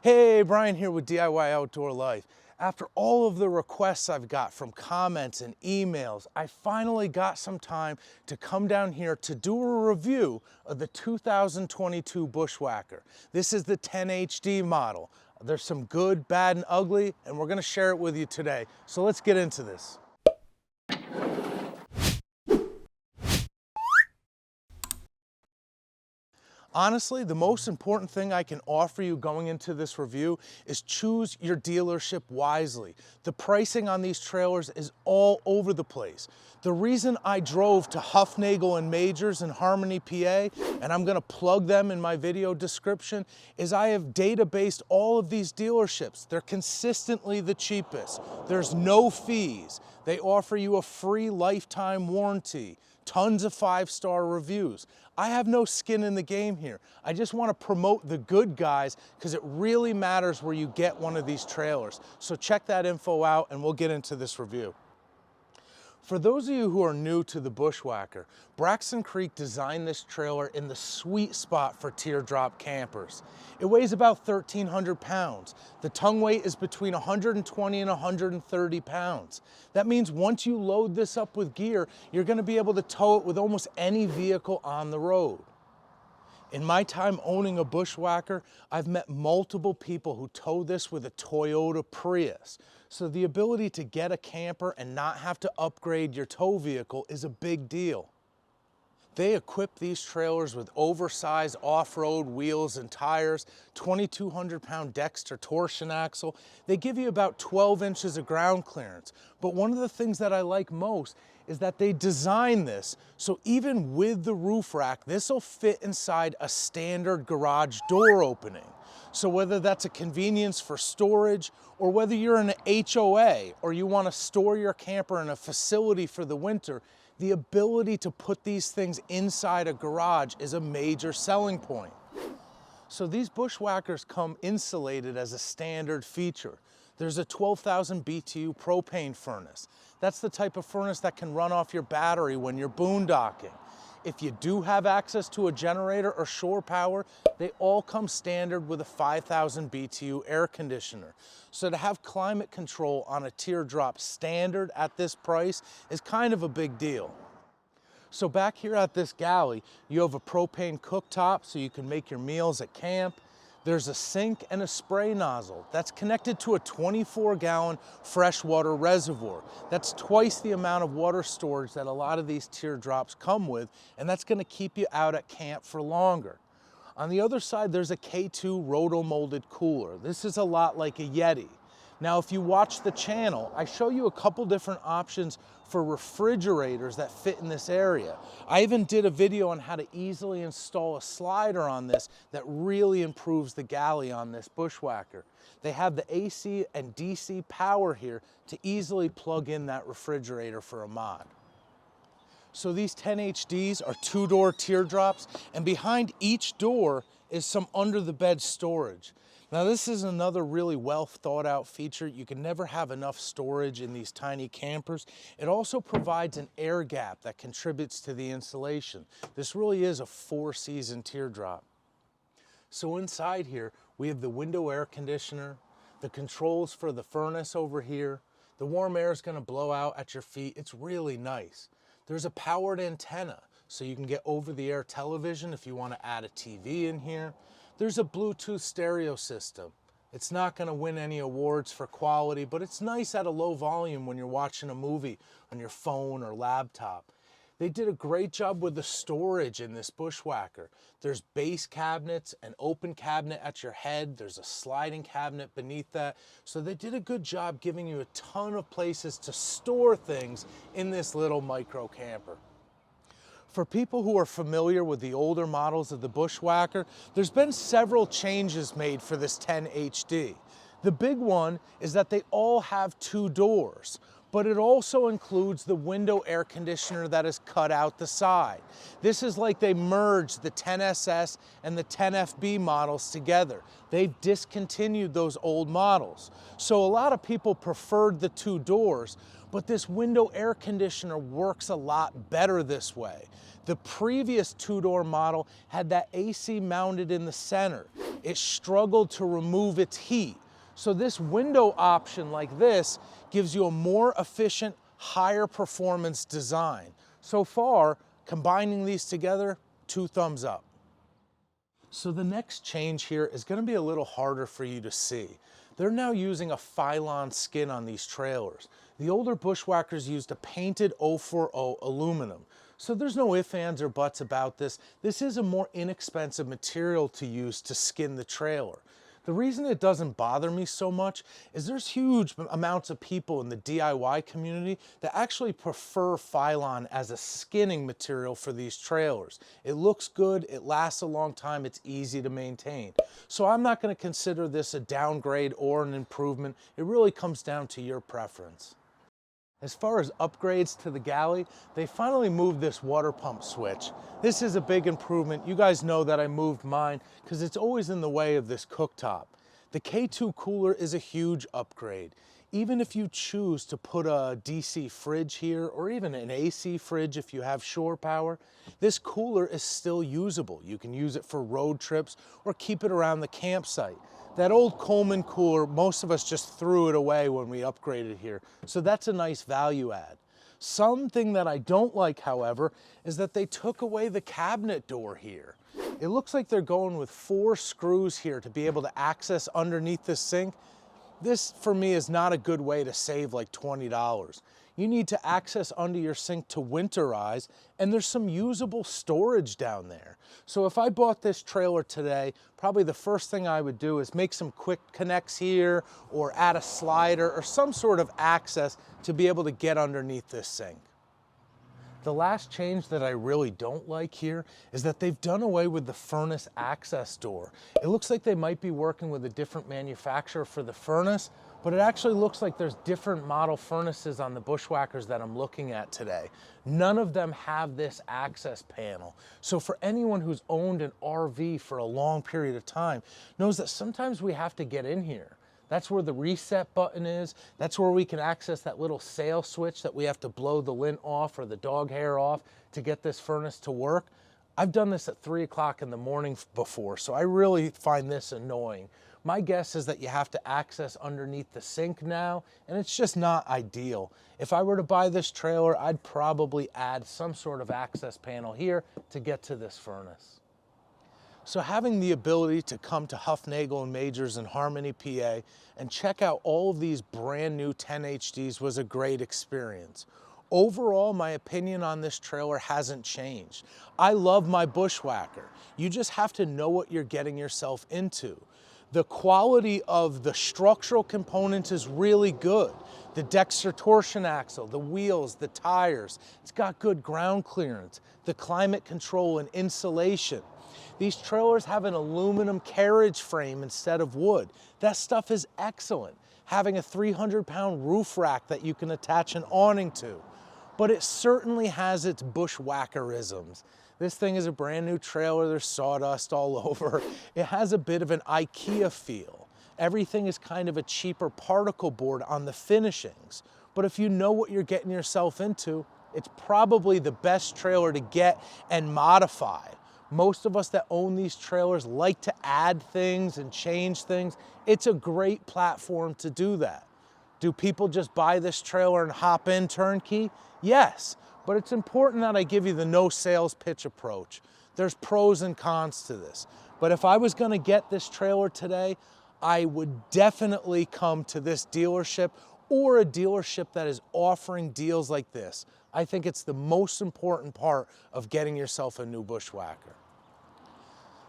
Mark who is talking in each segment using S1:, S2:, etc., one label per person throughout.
S1: Hey, Brian here with DIY Outdoor Life. After all of the requests I've got from comments and emails, I finally got some time to come down here to do a review of the 2022 Bushwhacker. This is the 10HD model. There's some good, bad, and ugly, and we're gonna share it with you today. So let's get into this. Honestly, the most important thing I can offer you going into this review is choose your dealership wisely. The pricing on these trailers is all over the place. The reason I drove to Huffnagel and Majors in Harmony, PA, and I'm gonna plug them in my video description, is I have databased all of these dealerships. They're consistently the cheapest. There's no fees. They offer you a free lifetime warranty. Tons of 5-star reviews. I have no skin in the game here. I just want to promote the good guys because it really matters where you get one of these trailers. So check that info out and we'll get into this review. For those of you who are new to the Bushwhacker, Braxton Creek designed this trailer in the sweet spot for teardrop campers. It weighs about 1,300 pounds. The tongue weight is between 120 and 130 pounds. That means once you load this up with gear, you're going to be able to tow it with almost any vehicle on the road. In my time owning a Bushwhacker, I've met multiple people who tow this with a Toyota Prius. So the ability to get a camper and not have to upgrade your tow vehicle is a big deal. They equip these trailers with oversized off-road wheels and tires, 2,200-pound Dexter torsion axle. They give you about 12 inches of ground clearance. But one of the things that I like most is that they designed this so even with the roof rack, this will fit inside a standard garage door opening. So whether that's a convenience for storage or whether you're in an HOA or you want to store your camper in a facility for the winter, the ability to put these things inside a garage is a major selling point. So these Bushwhackers come insulated as a standard feature. There's a 12,000 BTU propane furnace. That's the type of furnace that can run off your battery when you're boondocking. If you do have access to a generator or shore power, they all come standard with a 5,000 BTU air conditioner. So to have climate control on a teardrop standard at this price is kind of a big deal. So back here at this galley, you have a propane cooktop so you can make your meals at camp. There's a sink and a spray nozzle that's connected to a 24-gallon freshwater reservoir. That's twice the amount of water storage that a lot of these teardrops come with, and that's going to keep you out at camp for longer. On the other side, there's a K2 roto-molded cooler. This is a lot like a Yeti. Now, if you watch the channel, I show you a couple different options for refrigerators that fit in this area. I even did a video on how to easily install a slider on this that really improves the galley on this Bushwhacker. They have the AC and DC power here to easily plug in that refrigerator for a mod. So these 10HDs are 2-door teardrops, and behind each door is some under-the-bed storage. Now this is another really well thought out feature. You can never have enough storage in these tiny campers. It also provides an air gap that contributes to the insulation. This really is a 4-season teardrop. So inside here, we have the window air conditioner, the controls for the furnace over here. The warm air is gonna blow out at your feet. It's really nice. There's a powered antenna, so you can get over-the-air television if you wanna add a TV in here. There's a Bluetooth stereo system. It's not going to win any awards for quality, but it's nice at a low volume when you're watching a movie on your phone or laptop. They did a great job with the storage in this Bushwhacker. There's base cabinets, an open cabinet at your head. There's a sliding cabinet beneath that. So they did a good job giving you a ton of places to store things in this little micro camper. For people who are familiar with the older models of the Bushwhacker, there's been several changes made for this 10HD. The big one is that they all have 2 doors, but it also includes the window air conditioner that is cut out the side. This is like they merged the 10SS and the 10FB models together. They've discontinued those old models. So a lot of people preferred the 2 doors, but this window air conditioner works a lot better this way. The previous 2-door model had that AC mounted in the center. it struggled to remove its heat. So this window option like this gives you a more efficient, higher performance design. So far, combining these together, 2 thumbs up. So the next change here is going to be a little harder for you to see. They're now using a Phylon skin on these trailers. The older Bushwhackers used a painted 040 aluminum. So there's no ifs, ands, or buts about this. This is a more inexpensive material to use to skin the trailer. The reason it doesn't bother me so much is there's huge amounts of people in the DIY community that actually prefer Phylon as a skinning material for these trailers. It looks good, it lasts a long time, it's easy to maintain. So I'm not going to consider this a downgrade or an improvement. It really comes down to your preference. As far as upgrades to the Galley, they finally moved this water pump switch. This is a big improvement. You guys know that I moved mine because it's always in the way of this cooktop. The K2 cooler is a huge upgrade. Even if you choose to put a DC fridge here or even an AC fridge if you have shore power, this cooler is still usable. You can use it for road trips or keep it around the campsite. That old Coleman cooler, most of us just threw it away when we upgraded here. So that's a nice value add. Something that I don't like, however, is that they took away the cabinet door here. It looks like they're going with 4 screws here to be able to access underneath the sink. This, for me, is not a good way to save like $20. You need to access under your sink to winterize, and there's some usable storage down there. So if I bought this trailer today, probably the first thing I would do is make some quick connects here or add a slider or some sort of access to be able to get underneath this sink. The last change that I really don't like here is that they've done away with the furnace access door. It looks like they might be working with a different manufacturer for the furnace, but it actually looks like there's different model furnaces on the Bushwhackers that I'm looking at today. None of them have this access panel. So for anyone who's owned an RV for a long period of time knows that sometimes we have to get in here. That's where the reset button is. That's where we can access that little sail switch that we have to blow the lint off or the dog hair off to get this furnace to work. I've done this at 3 o'clock in the morning before, so I really find this annoying. My guess is that you have to access underneath the sink now, and it's just not ideal. If I were to buy this trailer, I'd probably add some sort of access panel here to get to this furnace. So having the ability to come to Huffnagel & Majors in Harmony, PA, and check out all of these brand new 10HDs was a great experience. Overall, my opinion on this trailer hasn't changed. I love my Bushwhacker. You just have to know what you're getting yourself into. The quality of the structural components is really good. The Dexter torsion axle, the wheels, the tires, it's got good ground clearance, the climate control and insulation. These trailers have an aluminum carriage frame instead of wood. That stuff is excellent. Having a 300-pound roof rack that you can attach an awning to. But it certainly has its Bushwhackerisms. This thing is a brand new trailer, there's sawdust all over. It has a bit of an IKEA feel. Everything is kind of a cheaper particle board on the finishings. But if you know what you're getting yourself into, it's probably the best trailer to get and modify. Most of us that own these trailers like to add things and change things. It's a great platform to do that. Do people just buy this trailer and hop in turnkey? Yes, but it's important that I give you the no sales pitch approach. There's pros and cons to this. But if I was gonna get this trailer today, I would definitely come to this dealership or a dealership that is offering deals like this. I think it's the most important part of getting yourself a new Bushwhacker.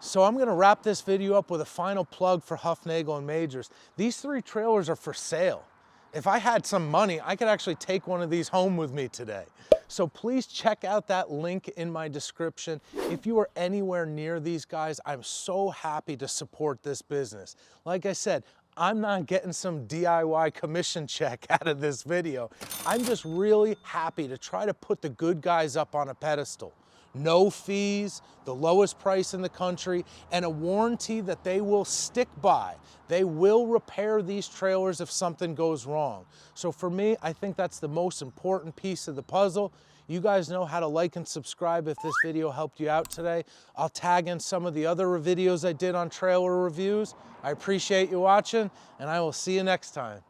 S1: So I'm gonna wrap this video up with a final plug for Huffnagel & Majors. These 3 trailers are for sale. If I had some money, I could actually take one of these home with me today. So please check out that link in my description. If you are anywhere near these guys, I'm so happy to support this business. Like I said, I'm not getting some DIY commission check out of this video. I'm just really happy to try to put the good guys up on a pedestal. No fees, the lowest price in the country, and a warranty that they will stick by. They will repair these trailers if something goes wrong. So for me, I think that's the most important piece of the puzzle. You guys know how to like and subscribe if this video helped you out today. I'll tag in some of the other videos I did on trailer reviews. I appreciate you watching, and I will see you next time.